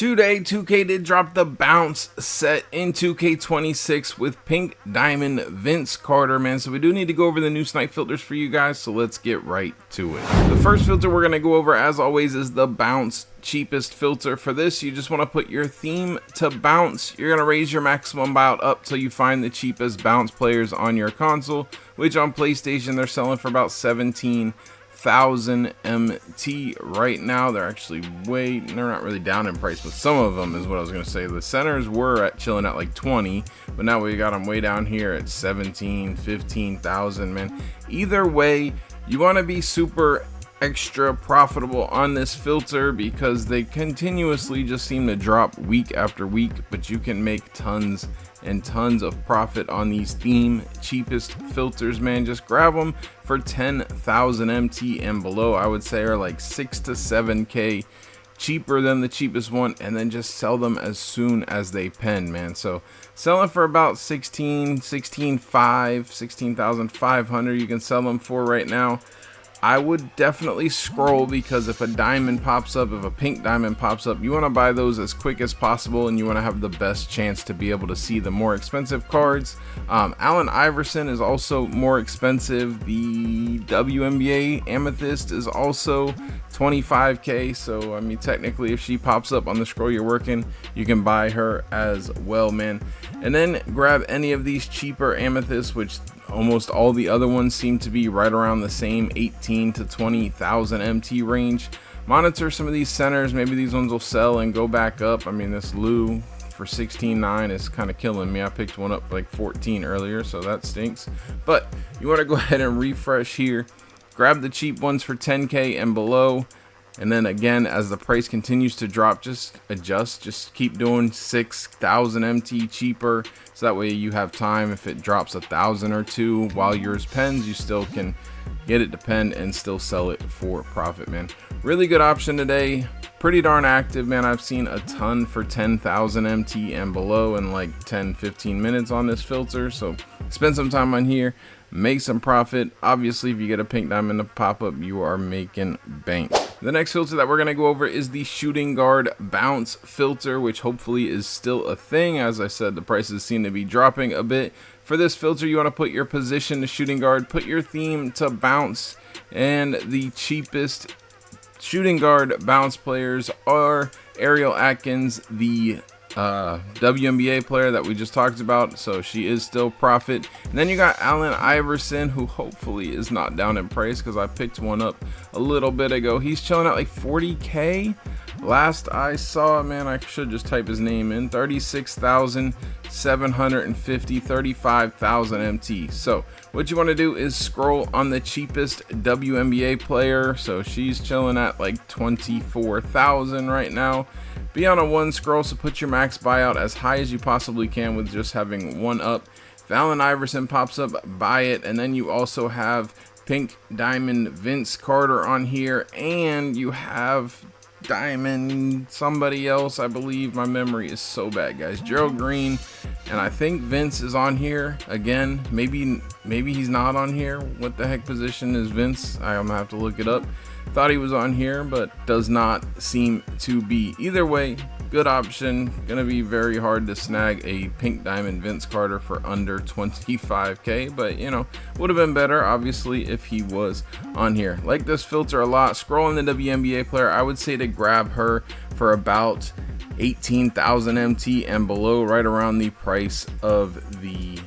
Today, 2K did drop the bounce set in 2K26 with pink diamond Vince Carter, man. So we do need to go over the new Snipe filters for you guys, so let's get right to it. The first filter we're going to go over, as always, is the bounce cheapest filter. For this, you just want to put your theme to bounce. You're going to raise your maximum buyout up till you find the cheapest bounce players on your console, which on PlayStation they're selling for about 17,000 MT right now. They're actually they're not really down in price, but some of them is what I was going to say. The centers were chilling at like 20, but now we got them way down here at 17, 15,000, man. Either way, you want to be super extra profitable on this filter because they continuously just seem to drop week after week, but you can make tons and tons of profit on these theme cheapest filters, man. Just grab them for 10,000 MT and below. I would say are like 6 to 7k cheaper than the cheapest one, and then just sell them as soon as they pen, man. So selling for about 16,500 you can sell them for right now. I would definitely scroll, because if a diamond pops up, if a pink diamond pops up, you want to buy those as quick as possible, and you want to have the best chance to be able to see the more expensive cards. Allen Iverson is also more expensive. The WNBA Amethyst is also 25k, so I mean technically if she pops up on the scroll you're working, you can buy her as well, man. And then grab any of these cheaper amethysts, which almost all the other ones seem to be right around the same 18 to 20,000 MT range. Monitor some of these centers, maybe these ones will sell and go back up. I mean, this Lou for 16.9 is kind of killing me. I picked one up like 14 earlier, so that stinks. But you want to go ahead and refresh here, grab the cheap ones for 10k and below, and then again, as the price continues to drop, just adjust, just keep doing 6,000 MT cheaper, so that way you have time. If it drops 1,000 or 2 while yours pens, you still can get it to pen and still sell it for profit, man. Really good option today, pretty darn active, man. I've seen a ton for 10,000 MT and below in like 10-15 minutes on this filter, so spend some time on here, make some profit. Obviously, if you get a pink diamond to pop up, you are making bank. The next filter that we're going to go over is the shooting guard bounce filter, which hopefully is still a thing. As I said, the prices seem to be dropping a bit. For this filter, you want to put your position to shooting guard, put your theme to bounce, and the cheapest shooting guard bounce players are Ariel Atkins, the WNBA player that we just talked about, so she is still profit. And then you got Allen Iverson, who hopefully is not down in price, because I picked one up a little bit ago. He's chilling at like 40k last I saw, man. I should just type his name in. 36,750, 35,000 MT. So what you want to do is scroll on the cheapest WNBA player. So she's chilling at like 24,000 right now. Be on a one scroll, so put your max buyout as high as you possibly can with just having one up. If Allen Iverson pops up, buy it. And then you also have pink diamond Vince Carter on here, and you have diamond somebody else. I believe my memory is so bad, guys. Gerald Green, and I think Vince is on here again. Maybe he's not on here. What the heck position is Vince? I'm gonna have to look it up. Thought he was on here, but does not seem to be. Either way, good option. Gonna be very hard to snag a pink diamond Vince Carter for under 25k, but you know, would have been better obviously if he was on here. Like this filter a lot. Scrolling the WNBA player, I would say to grab her for about 18,000 MT and below, right around the price of the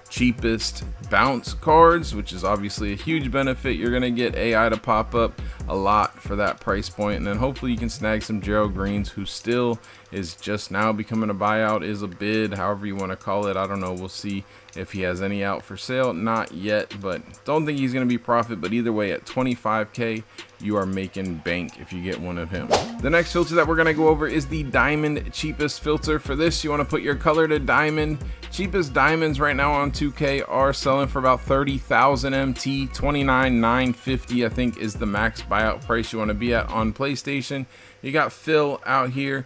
cheapest bounce cards, which is obviously a huge benefit. You're gonna get AI to pop up a lot for that price point, and then hopefully you can snag some Gerald Greens, who still is just now becoming a buyout, is a bid, however you want to call it. I don't know, we'll see if he has any out for sale. Not yet, but don't think he's going to be profit. But either way, at 25k you are making bank if you get one of him. The next filter that we're going to go over is the diamond cheapest filter. For this, you want to put your color to diamond. Cheapest diamonds right now on 2k are selling for about 30,000 MT. 29,950 I think is the max buyout price you want to be at on PlayStation. You got Phil out here.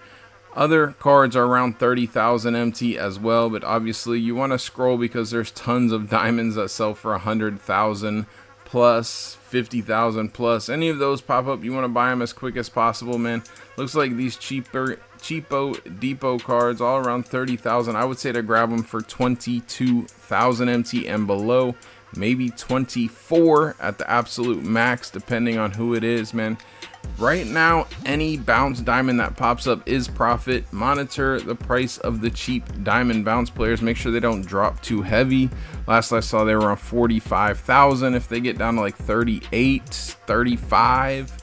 Other cards are around 30,000 MT as well, but obviously you want to scroll because there's tons of diamonds that sell for 100,000 plus, 50,000 plus. Any of those pop up, you want to buy them as quick as possible, man. Looks like these cheaper cheapo depot cards, all around 30,000. I would say to grab them for 22,000 MT and below, maybe 24 at the absolute max, depending on who it is, man. Right now, any bounce diamond that pops up is profit. Monitor the price of the cheap diamond bounce players. Make sure they don't drop too heavy. Last I saw, they were on 45,000. If they get down to like 38, 35,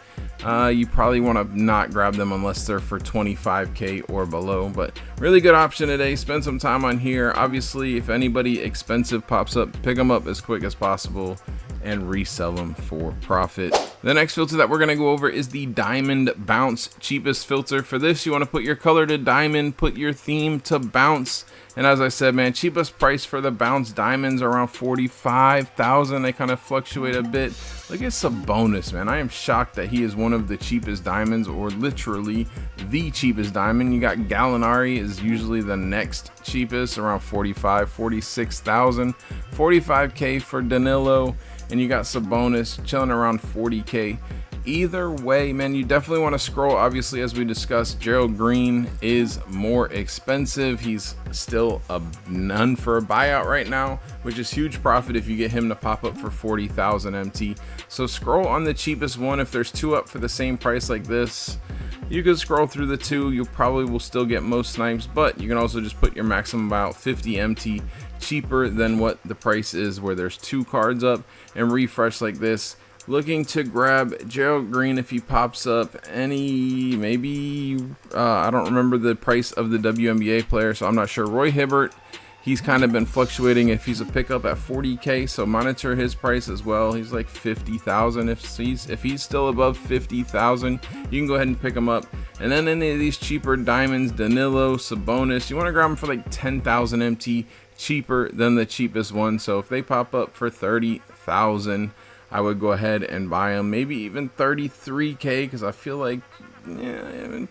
you probably want to not grab them unless they're for 25k or below. But really good option today. Spend some time on here. Obviously, if anybody expensive pops up, pick them up as quick as possible and resell them for profit. The next filter that we're going to go over is the diamond bounce cheapest filter. For this, you want to put your color to diamond, put your theme to bounce. And as I said, man, cheapest price for the bounce diamonds around 45,000. They kind of fluctuate a bit. Look at Sabonis, man. I am shocked that he is one of the cheapest diamonds, or literally the cheapest diamond. You got Gallinari is usually the next cheapest, around 45, 46,000. 45k for Danilo. And you got Sabonis chilling around 40k. Either way, man, you definitely want to scroll. Obviously, as we discussed, Gerald Green is more expensive. He's still a none for a buyout right now, which is huge profit if you get him to pop up for 40,000 MT. So scroll on the cheapest one. If there's two up for the same price like this, you can scroll through the two. You probably will still get most snipes, but you can also just put your maximum buyout 50 MT cheaper than what the price is where there's two cards up, and refresh like this. Looking to grab Gerald Green if he pops up any, maybe I don't remember the price of the WNBA player, so I'm not sure. Roy Hibbert, he's kind of been fluctuating if he's a pickup at 40k, so monitor his price as well. He's like 50,000. If he's still above 50,000, you can go ahead and pick him up. And then any of these cheaper diamonds, Danilo, Sabonis, you want to grab them for like 10,000 MT, cheaper than the cheapest one. So if they pop up for 30,000, I would go ahead and buy them, maybe even 33k, because I feel like, yeah,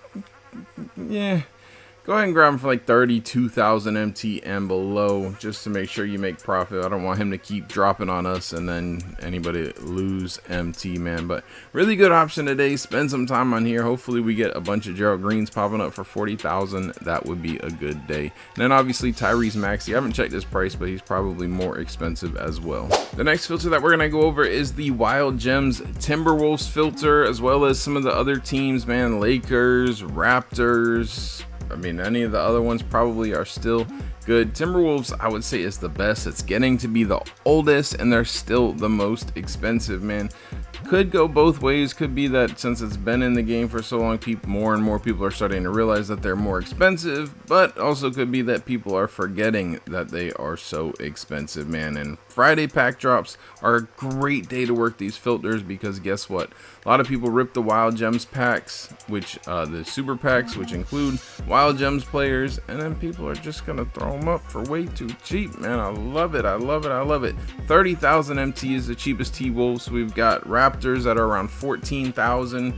go ahead and grab them for like 32,000 MT and below, just to make sure you make profit. I don't want him to keep dropping on us and then anybody lose MT, man. But really good option today. Spend some time on here. Hopefully we get a bunch of Gerald Greens popping up for 40,000. That would be a good day. And then obviously Tyrese Maxey. I haven't checked his price, but he's probably more expensive as well. The next filter that we're going to go over is the Wild Gems Timberwolves filter, as well as some of the other teams, man. Lakers, Raptors, I mean, any of the other ones probably are still good. Timberwolves, I would say, is the best. It's getting to be the oldest, and they're still the most expensive, man. Could go both ways. Could be that since it's been in the game for so long, more and more people are starting to realize that they're more expensive, but also could be that people are forgetting that they are so expensive, man. And Friday pack drops are a great day to work these filters, because guess what? A lot of people rip the Wild Gems packs, which the super packs, which include Wild Gems players, and then people are just gonna throw them up for way too cheap, man. I love it. I love it. I love it. 30,000 MT is the cheapest T-Wolves. We've got Raptors that are around 14,000.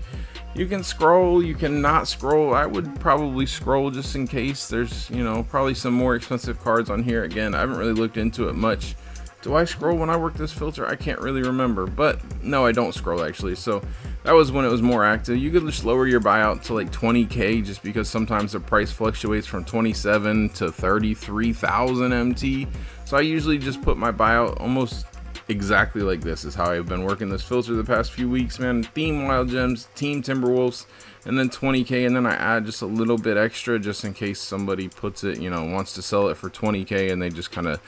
You can scroll, you can not scroll. I would probably scroll just in case. There's, you know, probably some more expensive cards on here. Again, I haven't really looked into it much. Do I scroll when I work this filter? I can't really remember, but no, I don't scroll actually. So that was when it was more active. You could just lower your buyout to like 20k, just because sometimes the price fluctuates from 27 to 33,000 MT. So I usually just put my buyout almost exactly like this. Is how I've been working this filter the past few weeks, man. Theme Wild Gems, Team Timberwolves, and then 20k, and then I add just a little bit extra just in case somebody puts it, you know, wants to sell it for 20k and they just kind of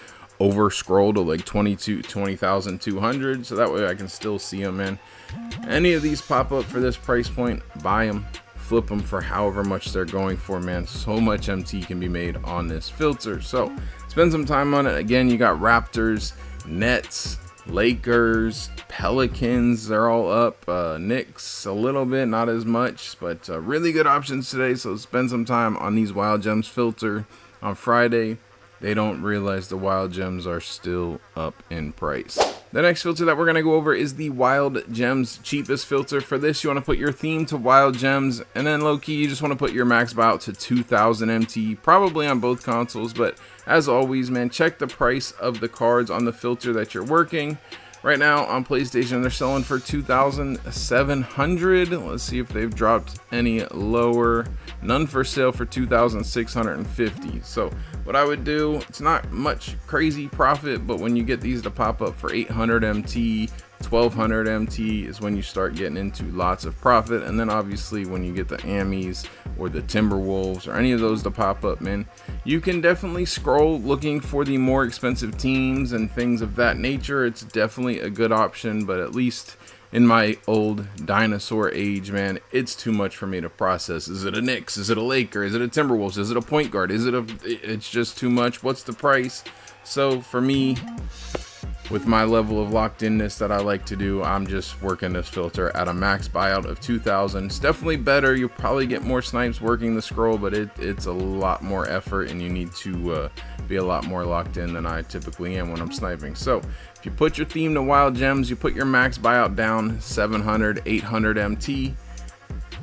over scroll to like 20,200, so that way I can still see them, man. Any of these pop up for this price point, buy them, flip them for however much they're going for, man. So much MT can be made on this filter, so spend some time on it. Again, you got Raptors, Nets, Lakers, Pelicans, they're all up. Knicks a little bit, not as much, but really good options today. So spend some time on these Wild Gems filter on Friday. They don't realize the Wild Gems are still up in price. The next filter that we're going to go over is the Wild Gems cheapest filter. For this, you want to put your theme to Wild Gems, and then low-key, you just want to put your max buyout to 2,000 MT, probably on both consoles. But as always, man, check the price of the cards on the filter that you're working. Right now on PlayStation, they're selling for 2,700. Let's see if they've dropped any lower. None for sale for 2,650. So what I would do, it's not much crazy profit, but when you get these to pop up for 800 MT, 1200 MT is when you start getting into lots of profit. And then obviously when you get the Ammies or the Timberwolves or any of those to pop up, man, you can definitely scroll looking for the more expensive teams and things of that nature. It's definitely a good option, but at least in my old dinosaur age, man, it's too much for me to process. Is it a Knicks? Is it a Laker? Is it a Timberwolves? Is it a point guard? It's just too much. What's the price? So for me, with my level of locked inness that I like to do, I'm just working this filter at a max buyout of 2,000. It's definitely better. You'll probably get more snipes working the scroll, but it's a lot more effort, and you need to be a lot more locked in than I typically am when I'm sniping. So if you put your theme to wild gems, you put your max buyout down 700, 800 MT.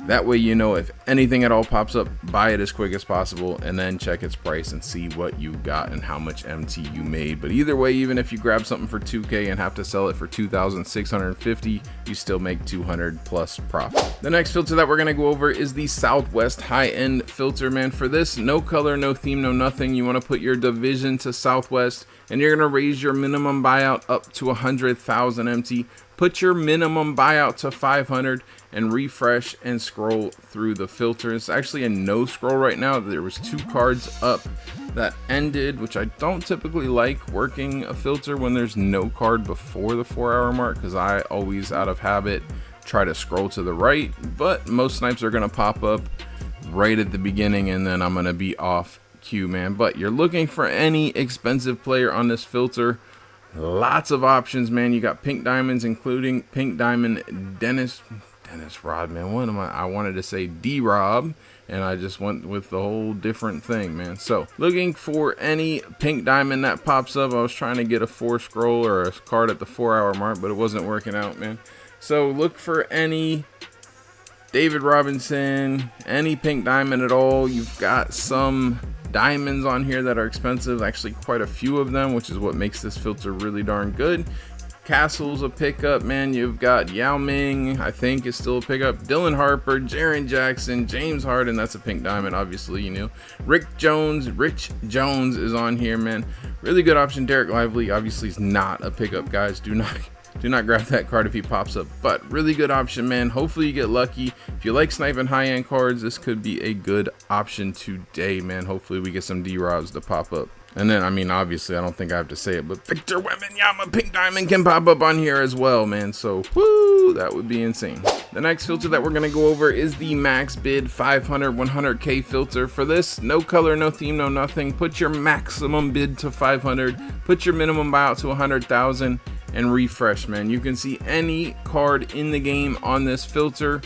That way, you know, if anything at all pops up, buy it as quick as possible and then check its price and see what you got and how much MT you made. But either way, even if you grab something for 2K and have to sell it for 2,650, you still make 200 plus profit. The next filter that we're going to go over is the Southwest high-end filter, man. For this, no color, no theme, no nothing. You want to put your division to Southwest, and you're going to raise your minimum buyout up to 100,000 MT. Put your minimum buyout to 500 and refresh and scroll through the filter. It's actually a no scroll right now. There was 2 cards up that ended, which I don't typically like working a filter when there's no card before the 4-hour mark, because I always out of habit try to scroll to the right, but most snipes are going to pop up right at the beginning and then I'm going to be off cue, man. But you're looking for any expensive player on this filter. Lots of options, man. You got pink diamonds, including pink diamond Dennis Rodman. What am I wanted to say D-Rob, and I just went with the whole different thing, man. So looking for any pink diamond that pops up. I was trying to get a 4 scroll or a card at the 4-hour mark, but it wasn't working out, man. So look for any David Robinson, any pink diamond at all. You've got some diamonds on here that are expensive, actually quite a few of them, which is what makes this filter really darn good. Castle's a pickup, man. You've got Yao Ming, I think is still a pickup. Dylan Harper, Jaren Jackson, James Harden, that's a pink diamond, obviously, you know. Rich Jones is on here, man. Really good option. Derek Lively obviously is not a pickup, guys. Do not grab that card if he pops up, but really good option, man. Hopefully you get lucky. If you like sniping high-end cards, this could be a good option today, man. Hopefully we get some D-Robs to pop up. And then, I mean, obviously, I don't think I have to say it, but Victor Wembanyama pink diamond can pop up on here as well, man. So, woo, that would be insane. The next filter that we're going to go over is the max bid 500, 100K filter. For this, no color, no theme, no nothing. Put your maximum bid to 500. Put your minimum buyout to 100,000 and refresh, man. You can see any card in the game on this filter,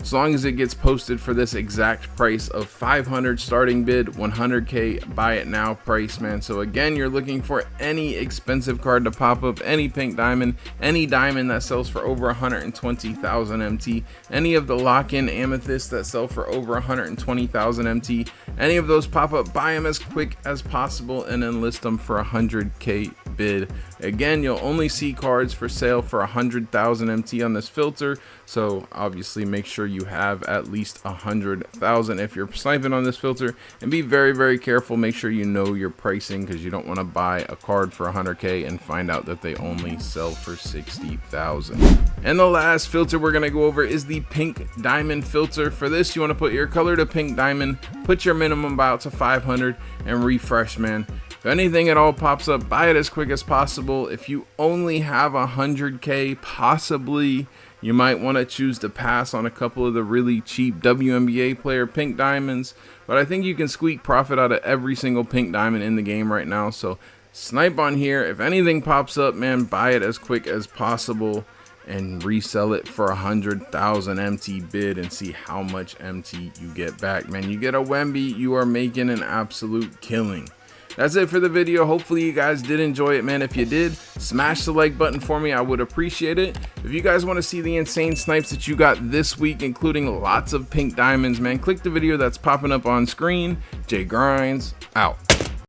as long as it gets posted for this exact price of 500 starting bid, 100K buy it now price, man. So again, you're looking for any expensive card to pop up, any pink diamond, any diamond that sells for over 120,000 MT, any of the lock-in amethysts that sell for over 120,000 MT, any of those pop up, buy them as quick as possible and then list them for 100K bid. Again, you'll only see cards for sale for 100,000 MT on this filter, so obviously make sure you have at least 100,000 if you're sniping on this filter, and be very careful. Make sure you know your pricing, because you don't want to buy a card for 100K and find out that they only sell for 60,000. And the last filter we're going to go over is the pink diamond filter. For this, you want to put your color to pink diamond, put your minimum buyout to 500 and refresh, man. If anything at all pops up, buy it as quick as possible. If you only have 100K, possibly you might want to choose to pass on a couple of the really cheap WNBA player pink diamonds, but I think you can squeak profit out of every single pink diamond in the game right now. So snipe on here. If anything pops up, man, buy it as quick as possible and resell it for 100,000 MT bid and see how much MT you get back, man. You get a Wemby, you are making an absolute killing. That's it for the video. Hopefully you guys did enjoy it, man. If you did, smash the like button for me. I would appreciate it. If you guys want to see the insane snipes that you got this week, including lots of pink diamonds, man, click the video that's popping up on screen. Jay Grinds out.